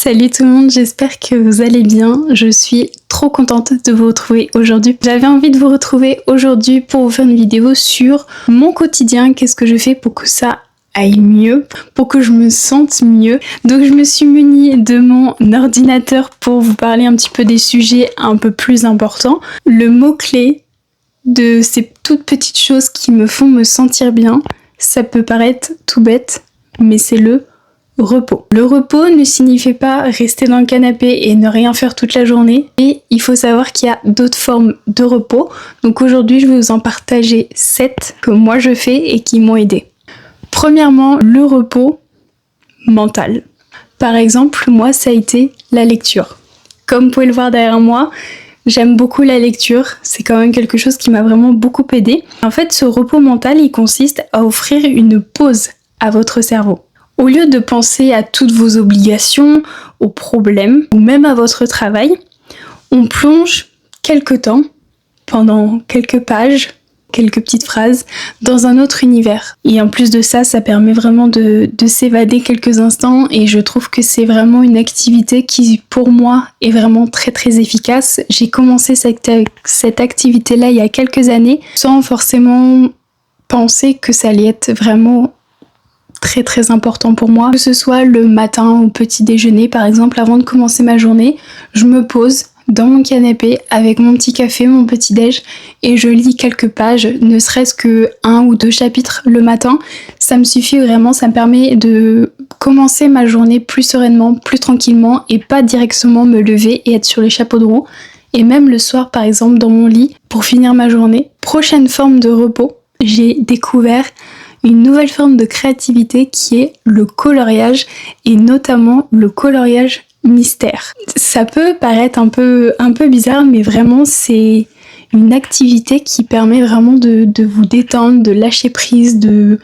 Salut tout le monde, j'espère que vous allez bien. Je suis trop contente de vous retrouver aujourd'hui. J'avais envie de vous retrouver aujourd'hui pour vous faire une vidéo sur mon quotidien, qu'est-ce que je fais pour que ça aille mieux, pour que je me sente mieux. Donc je me suis munie de mon ordinateur pour vous parler un petit peu des sujets un peu plus importants. Le mot-clé de ces toutes petites choses qui me font me sentir bien, ça peut paraître tout bête, mais c'est le repos. Le repos ne signifie pas rester dans le canapé et ne rien faire toute la journée. Et il faut savoir qu'il y a d'autres formes de repos. Donc aujourd'hui, je vais vous en partager 7 que moi je fais et qui m'ont aidé. Premièrement, le repos mental. Par exemple, moi, ça a été la lecture. Comme vous pouvez le voir derrière moi, j'aime beaucoup la lecture. C'est quand même quelque chose qui m'a vraiment beaucoup aidé. En fait, ce repos mental, il consiste à offrir une pause à votre cerveau. Au lieu de penser à toutes vos obligations, aux problèmes ou même à votre travail, on plonge quelques temps, pendant quelques pages, quelques petites phrases, dans un autre univers. Et en plus de ça, ça permet vraiment de s'évader quelques instants et je trouve que c'est vraiment une activité qui, pour moi, est vraiment très très efficace. J'ai commencé cette activité-là il y a quelques années sans forcément penser que ça allait être vraiment très très important pour moi, que ce soit le matin au petit déjeuner par exemple. Avant de commencer ma journée, je me pose dans mon canapé avec mon petit café, mon petit déj et je lis quelques pages, ne serait-ce que 1 ou 2 chapitres le matin. Ça me suffit vraiment, ça me permet de commencer ma journée plus sereinement, plus tranquillement et pas directement me lever et être sur les chapeaux de roue. Et même le soir par exemple dans mon lit pour finir ma journée. Prochaine forme de repos, j'ai découvert une nouvelle forme de créativité qui est le coloriage et notamment le coloriage mystère. Ça peut paraître un peu bizarre, mais vraiment c'est une activité qui permet vraiment de vous détendre, de lâcher prise, de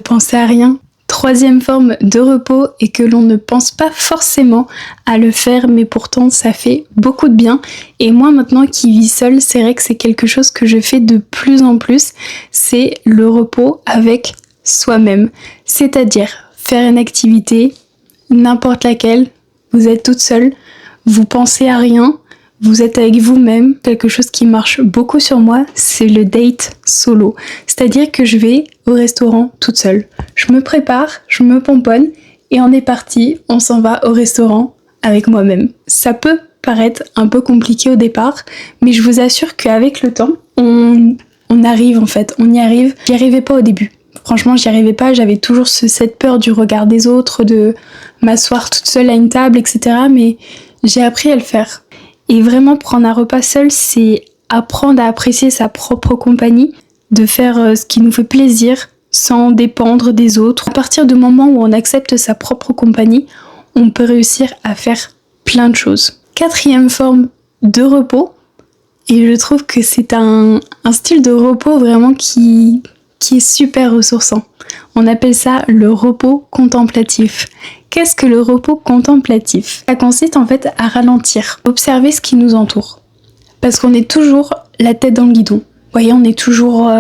penser à rien. Troisième forme de repos et que l'on ne pense pas forcément à le faire, mais pourtant ça fait beaucoup de bien. Et moi maintenant qui vis seule, c'est vrai que c'est quelque chose que je fais de plus en plus, c'est le repos avec soi-même. C'est-à-dire faire une activité, n'importe laquelle, vous êtes toute seule, vous pensez à rien, vous êtes avec vous-même. Quelque chose qui marche beaucoup sur moi, c'est le date solo. C'est-à-dire que je vais au restaurant toute seule. Je me prépare, je me pomponne et on est parti, on s'en va au restaurant avec moi-même. Ça peut paraître un peu compliqué au départ, mais je vous assure qu'avec le temps, on arrive en fait, on y arrive. J'y arrivais pas au début. Franchement, j'y arrivais pas, j'avais toujours cette peur du regard des autres, de m'asseoir toute seule à une table, etc. Mais j'ai appris à le faire. Et vraiment, prendre un repas seul, c'est apprendre à apprécier sa propre compagnie, de faire ce qui nous fait plaisir sans dépendre des autres. À partir du moment où on accepte sa propre compagnie, on peut réussir à faire plein de choses. Quatrième forme de repos, et je trouve que c'est un style de repos vraiment qui est super ressourçant. On appelle ça le repos contemplatif. Qu'est-ce que le repos contemplatif ? Ça consiste en fait à ralentir, observer ce qui nous entoure. Parce qu'on est toujours la tête dans le guidon. Vous voyez, on est toujours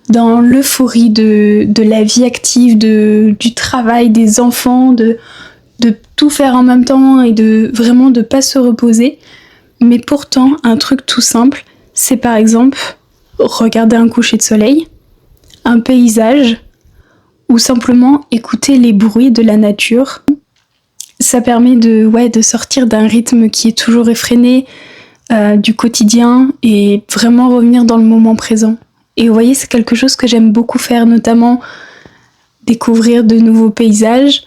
dans l'euphorie de la vie active, du travail, des enfants, de tout faire en même temps et de vraiment de pas se reposer. Mais pourtant, un truc tout simple, c'est par exemple regarder un coucher de soleil, un paysage, ou simplement écouter les bruits de la nature. Ça permet de sortir d'un rythme qui est toujours effréné, du quotidien, et vraiment revenir dans le moment présent. Et vous voyez, c'est quelque chose que j'aime beaucoup faire, notamment découvrir de nouveaux paysages.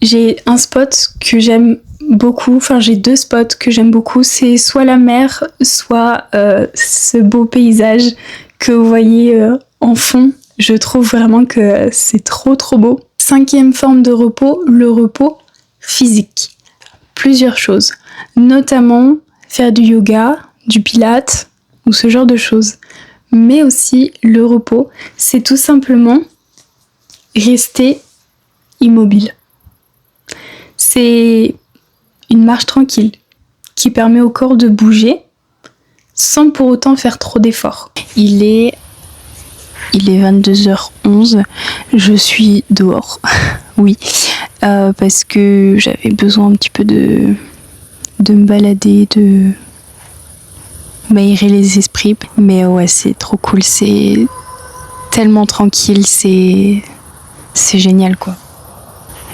J'ai un spot que j'aime beaucoup, j'ai 2 spots que j'aime beaucoup, c'est soit la mer, soit ce beau paysage que vous voyez en fond. Je trouve vraiment que c'est trop trop beau. 5e forme de repos, le repos physique. Plusieurs choses, notamment faire du yoga, du pilates ou ce genre de choses. Mais aussi le repos, c'est tout simplement rester immobile. C'est une marche tranquille qui permet au corps de bouger sans pour autant faire trop d'efforts. Il est 22h11, je suis dehors, oui. parce que j'avais besoin un petit peu de me balader, de m'aérer les esprits. Mais ouais, c'est trop cool, c'est tellement tranquille, c'est génial quoi.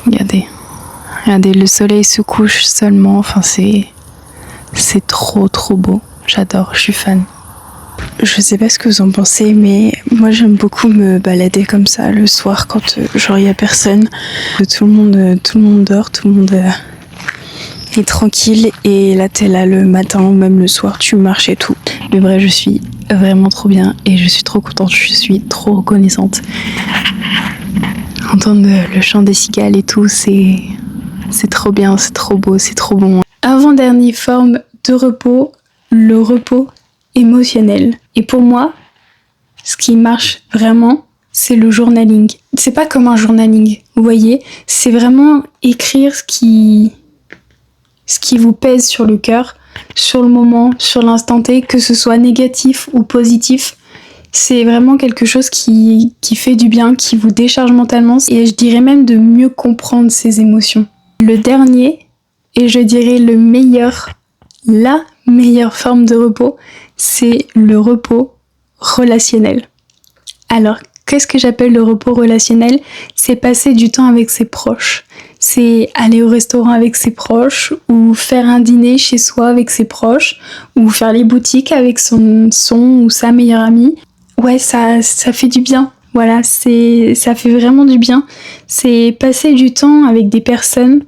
Regardez, le soleil se couche seulement, enfin c'est trop beau. J'adore, je suis fan. Je sais pas ce que vous en pensez, mais moi j'aime beaucoup me balader comme ça le soir quand genre il y a personne, tout le monde dort, tout le monde est tranquille, et là t'es là le matin ou même le soir, tu marches et tout. Mais bref, je suis vraiment trop bien et je suis trop contente, je suis trop reconnaissante. Entendre le chant des cigales et tout, c'est trop bien, c'est trop beau, c'est trop bon. Avant-dernière forme de repos, le repos émotionnel. Et pour moi, ce qui marche vraiment, c'est le journaling. C'est pas comme un journaling, vous voyez, c'est vraiment écrire ce qui vous pèse sur le cœur, sur le moment, sur l'instant T, que ce soit négatif ou positif. C'est vraiment quelque chose qui fait du bien, qui vous décharge mentalement, et je dirais même de mieux comprendre ses émotions. Le dernier, et je dirais la meilleure forme de repos, c'est le repos relationnel. Alors, qu'est-ce que j'appelle le repos relationnel ? C'est passer du temps avec ses proches. C'est aller au restaurant avec ses proches, ou faire un dîner chez soi avec ses proches, ou faire les boutiques avec son ou sa meilleure amie. Ouais, ça fait du bien. Voilà, ça fait vraiment du bien. C'est passer du temps avec des personnes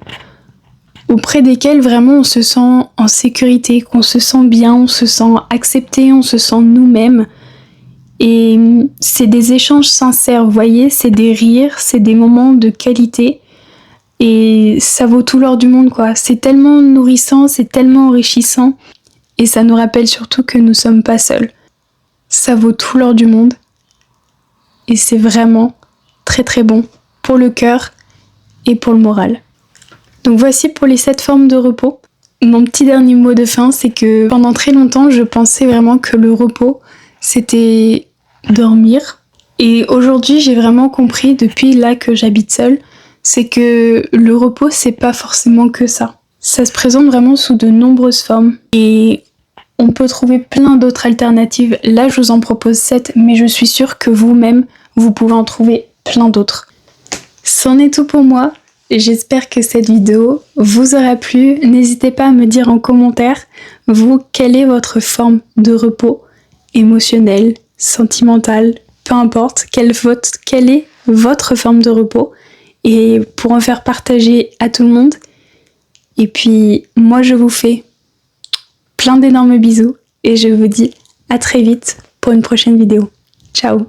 auprès desquelles vraiment on se sent en sécurité, qu'on se sent bien, on se sent accepté, on se sent nous-mêmes. Et c'est des échanges sincères, vous voyez, c'est des rires, c'est des moments de qualité. Et ça vaut tout l'or du monde, quoi. C'est tellement nourrissant, c'est tellement enrichissant. Et ça nous rappelle surtout que nous sommes pas seuls. Ça vaut tout l'or du monde. Et c'est vraiment très très bon pour le cœur et pour le moral. Donc voici pour les 7 formes de repos. Mon petit dernier mot de fin, c'est que pendant très longtemps, je pensais vraiment que le repos, c'était dormir. Et aujourd'hui, j'ai vraiment compris, depuis là que j'habite seule, c'est que le repos, c'est pas forcément que ça. Ça se présente vraiment sous de nombreuses formes. Et on peut trouver plein d'autres alternatives. Là, je vous en propose 7, mais je suis sûre que vous-même, vous pouvez en trouver plein d'autres. C'en est tout pour moi. J'espère que cette vidéo vous aura plu. N'hésitez pas à me dire en commentaire, vous, quelle est votre forme de repos émotionnel, sentimental, peu importe, quelle est votre forme de repos, et pour en faire partager à tout le monde. Et puis, moi, je vous fais plein d'énormes bisous et je vous dis à très vite pour une prochaine vidéo. Ciao!